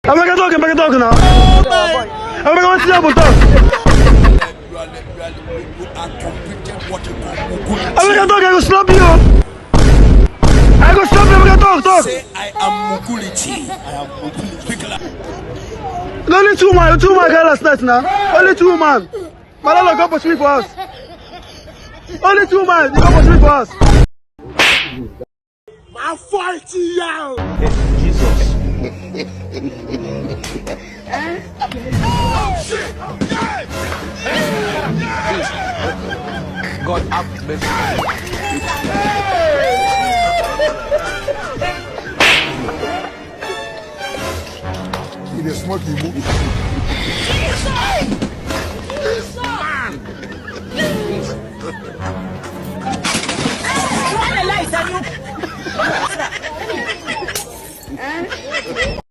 I'm not gonna talk now. I'm not gonna talk. I'm not gonna talk. I go slap you. I go slap you. I'm gonna talk. Say I am Mukulichi. I am Mukulichi. Only two man got last night now. Only two man. Malala go pursue me for us. Only two man. You go pursue me for us. My 40 years. Jesus. God have mercy. In a smoky book. Turn the lights on you.